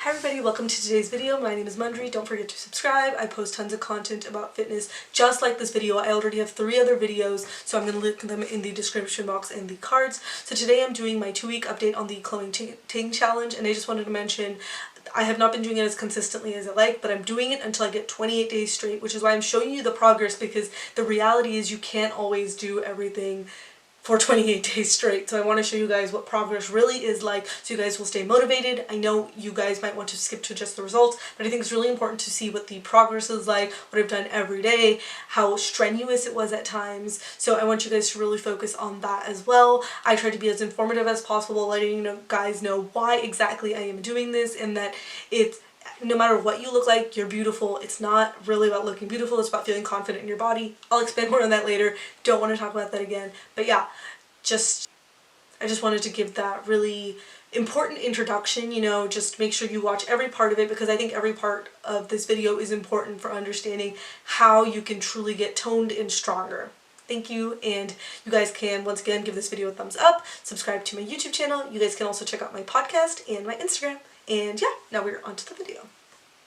Hi everybody, welcome to today's video. My name is Mundry. Don't forget to subscribe. I post tons of content about fitness just like this video. I already have 3 other videos, so I'm going to link them in the description box and the cards. So today I'm doing my 2-week update on the Chloe Ting challenge, and I just wanted to mention I have not been doing it as consistently as I like, but I'm doing it until I get 28 days straight, which is why I'm showing you the progress, because the reality is you can't always do everything for 28 days straight. So I want to show you guys what progress really is like, so you guys will stay motivated. I know you guys might want to skip to just the results, but I think it's really important to see what the progress is like, what I've done every day, how strenuous it was at times. So I want you guys to really focus on that as well. I try to be as informative as possible, letting you guys know why exactly I am doing this, and that it's no matter what you look like, you're beautiful. It's not really about looking beautiful, it's about feeling confident in your body. I'll expand more on that later. Don't want to talk about that again. But yeah, I just wanted to give that really important introduction, just make sure you watch every part of it, because I think every part of this video is important for understanding how you can truly get toned and stronger. Thank you, and you guys can once again give this video a thumbs up, subscribe to my YouTube channel. You guys can also check out my podcast and my Instagram. And yeah, now we're on to the video.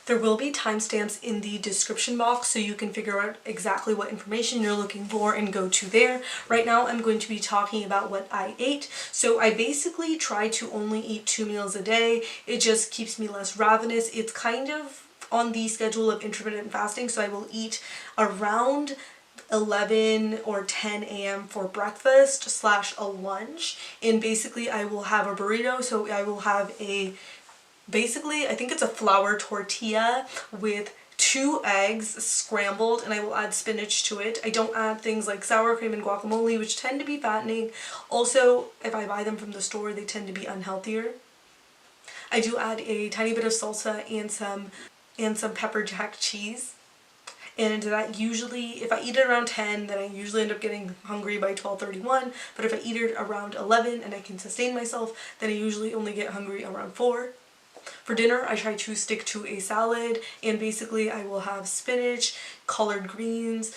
There will be timestamps in the description box so you can figure out exactly what information you're looking for and go to there. Right now I'm going to be talking about what I ate. So I basically try to only eat 2 meals a day. It just keeps me less ravenous. It's kind of on the schedule of intermittent fasting, so I will eat around 11 or 10 a.m. for breakfast / a lunch, and basically I will have a burrito. So I will have basically, I think it's a flour tortilla with 2 eggs scrambled, and I will add spinach to it. I don't add things like sour cream and guacamole, which tend to be fattening. Also, if I buy them from the store, they tend to be unhealthier. I do add a tiny bit of salsa and some pepper jack cheese. And that usually, if I eat it around 10, then I usually end up getting hungry by 12:31. But if I eat it around 11 and I can sustain myself, then I usually only get hungry around 4. For dinner, I try to stick to a salad, and basically I will have spinach, collard greens,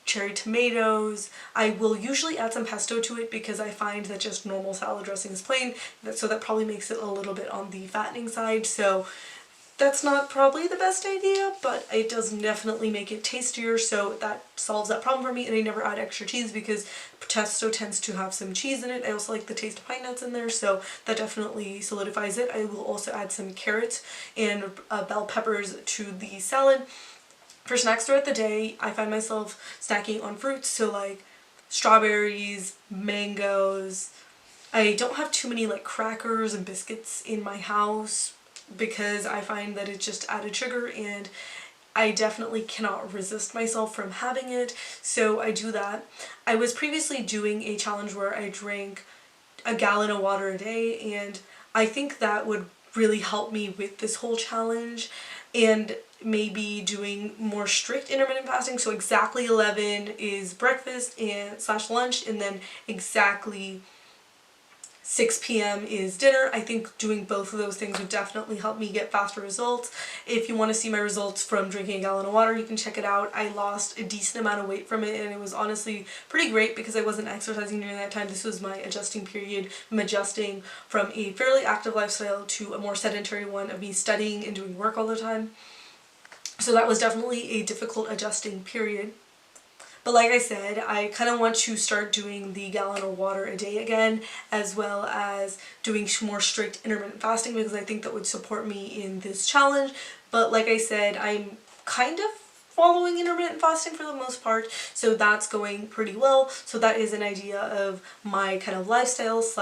cherry tomatoes. I will usually add some pesto to it because I find that just normal salad dressing is plain, so that probably makes it a little bit on the fattening side. So that's not probably the best idea, but it does definitely make it tastier, so that solves that problem for me. And I never add extra cheese because pesto tends to have some cheese in it. I also like the taste of pine nuts in there, so that definitely solidifies it. I will also add some carrots and bell peppers to the salad. For snacks throughout the day, I find myself snacking on fruits, so like strawberries, mangoes. I don't have too many like crackers and biscuits in my house, because I find that it's just added sugar and I definitely cannot resist myself from having it, so I do that. I was previously doing a challenge where I drank a gallon of water a day, and I think that would really help me with this whole challenge, and maybe doing more strict intermittent fasting. So exactly 11 is breakfast and / lunch, and then exactly 6 p.m. is dinner. I think doing both of those things would definitely help me get faster results. If you want to see my results from drinking a gallon of water, you can check it out. I lost a decent amount of weight from it, and it was honestly pretty great because I wasn't exercising during that time. This was my adjusting period. I'm adjusting from a fairly active lifestyle to a more sedentary one of me studying and doing work all the time. So that was definitely a difficult adjusting period. But like I said, I kind of want to start doing the gallon of water a day again, as well as doing more strict intermittent fasting, because I think that would support me in this challenge. But like I said, I'm kind of following intermittent fasting for the most part, so that's going pretty well. So that is an idea of my kind of lifestyle /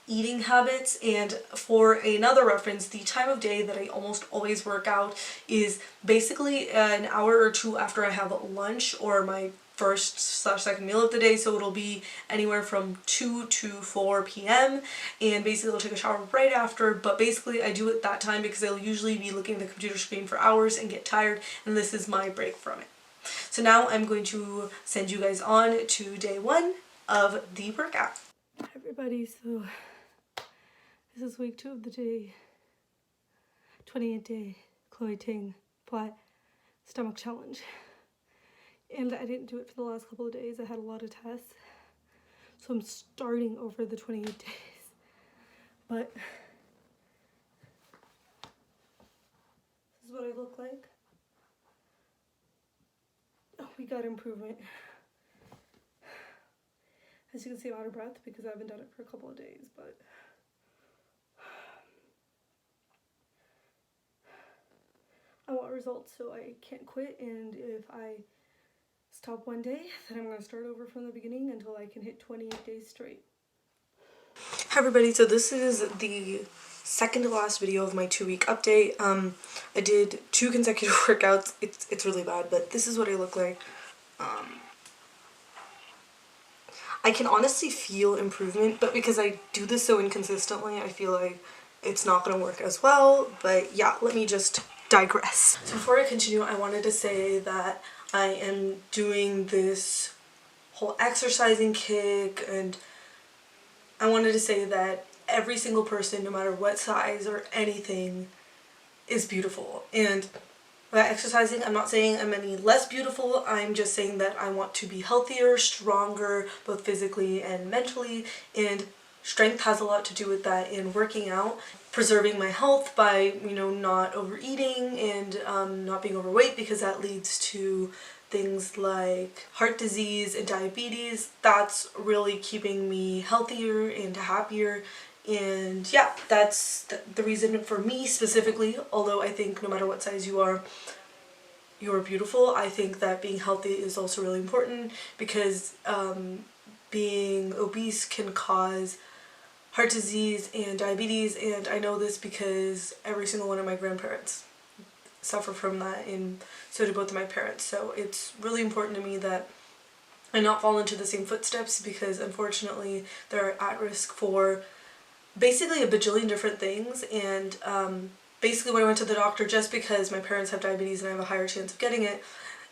eating habits. And for another reference, the time of day that I almost always work out is basically an hour or 2 after I have lunch or my first / second meal of the day. So it'll be anywhere from 2 to 4 p.m. and basically I'll take a shower right after, but basically I do it that time because I'll usually be looking at the computer screen for hours and get tired, and this is my break from it. So now I'm going to send you guys on to day 1 of the workout. Hi everybody, so this is week 2 of the 28-day Chloe Ting flat stomach challenge. And I didn't do it for the last couple of days. I had a lot of tests. So I'm starting over the 28 days. But is what I look like. Oh, we got improvement. As you can see, I'm out of breath because I haven't done it for a couple of days, but I want results, so I can't quit, and if I stop one day, then I'm going to start over from the beginning until I can hit 28 days straight. Hi everybody, so this is the second to last video of my 2-week update. I did 2 consecutive workouts. It's really bad, but this is what I look like. I can honestly feel improvement, but because I do this so inconsistently, I feel like it's not going to work as well. But yeah, let me just digress. So before I continue, I wanted to say that I am doing this whole exercising kick, and I wanted to say that every single person, no matter what size or anything, is beautiful. And by exercising, I'm not saying I'm any less beautiful, I'm just saying that I want to be healthier, stronger, both physically and mentally, and strength has a lot to do with that in working out, preserving my health by, not overeating and not being overweight, because that leads to things like heart disease and diabetes. That's really keeping me healthier and happier. And yeah, that's the reason for me specifically, although I think no matter what size you are beautiful. I think that being healthy is also really important because being obese can cause heart disease and diabetes, and I know this because every single one of my grandparents suffer from that, and so do both of my parents. So it's really important to me that I not fall into the same footsteps, because unfortunately they're at risk for basically a bajillion different things. And basically when I went to the doctor, just because my parents have diabetes and I have a higher chance of getting it,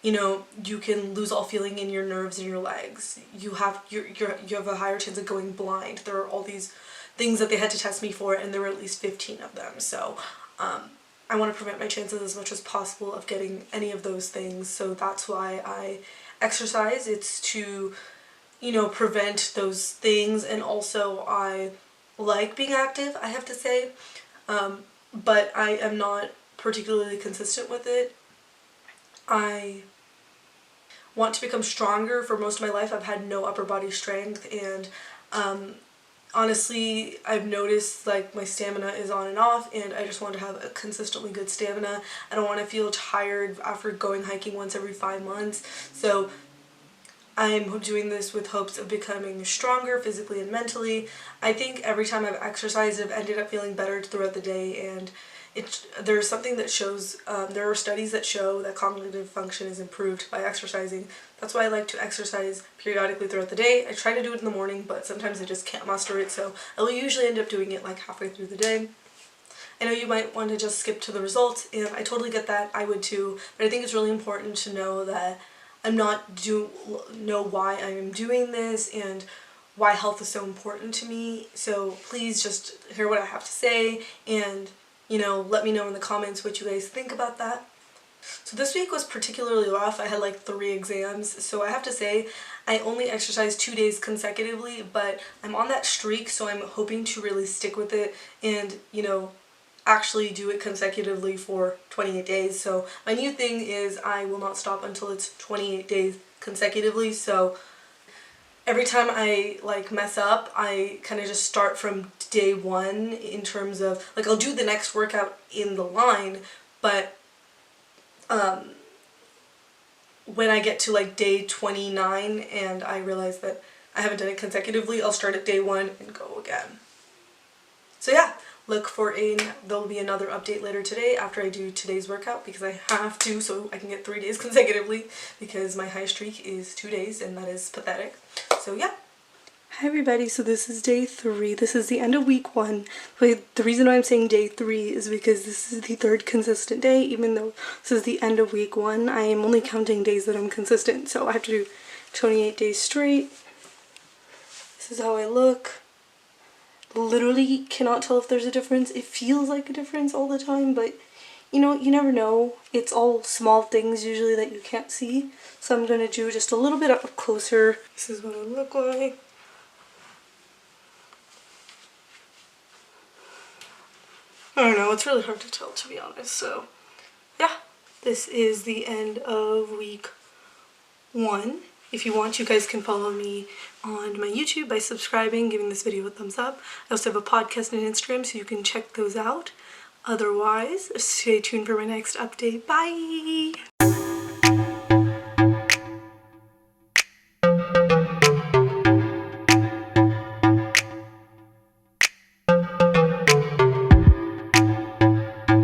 you can lose all feeling in your nerves and your legs. You have a higher chance of going blind. There are all these things that they had to test me for, and there were at least 15 of them. So I want to prevent my chances as much as possible of getting any of those things. So that's why I exercise. It's to, prevent those things, and also I like being active, I have to say, but I am not particularly consistent with it. I want to become stronger. For most of my life I've had no upper body strength, and honestly I've noticed like my stamina is on and off, and I just want to have a consistently good stamina. I don't want to feel tired after going hiking once every 5 months. So I'm doing this with hopes of becoming stronger physically and mentally. I think every time I've exercised, I've ended up feeling better throughout the day, and there's something that shows, there are studies that show that cognitive function is improved by exercising. That's why I like to exercise periodically throughout the day. I try to do it in the morning, but sometimes I just can't muster it, so I will usually end up doing it like halfway through the day. I know you might want to just skip to the results, and I totally get that. I would too, but I think it's really important to know that know why I'm doing this and why health is so important to me. So please just hear what I have to say, and let me know in the comments what you guys think about that. So this week was particularly rough. I had like 3 exams, so I have to say I only exercised 2 days consecutively, but I'm on that streak, so I'm hoping to really stick with it and actually do it consecutively for 28 days. So my new thing is I will not stop until it's 28 days consecutively. So every time I mess up, I kind of just start from day 1 in terms of I'll do the next workout in the line, but when I get to day 29 and I realize that I haven't done it consecutively, I'll start at day 1 and go again. So yeah, there'll be another update later today after I do today's workout, because I have to, so I can get 3 days consecutively, because my high streak is 2 days and that is pathetic. So yeah. Hi everybody, so this is day 3. This is the end of week 1. But the reason why I'm saying day 3 is because this is the 3rd consistent day. Even though this is the end of week 1, I am only counting days that I'm consistent. So I have to do 28 days straight. This is how I look. Literally cannot tell if there's a difference. It feels like a difference all the time, but you never know. It's all small things usually that you can't see. So I'm going to do just a little bit up closer. This is what I look like. I don't know, it's really hard to tell, to be honest, so yeah, this is the end of week 1. If you want, you guys can follow me on my YouTube by subscribing, giving this video a thumbs up. I also have a podcast and Instagram, so you can check those out. Otherwise, stay tuned for my next update. Bye!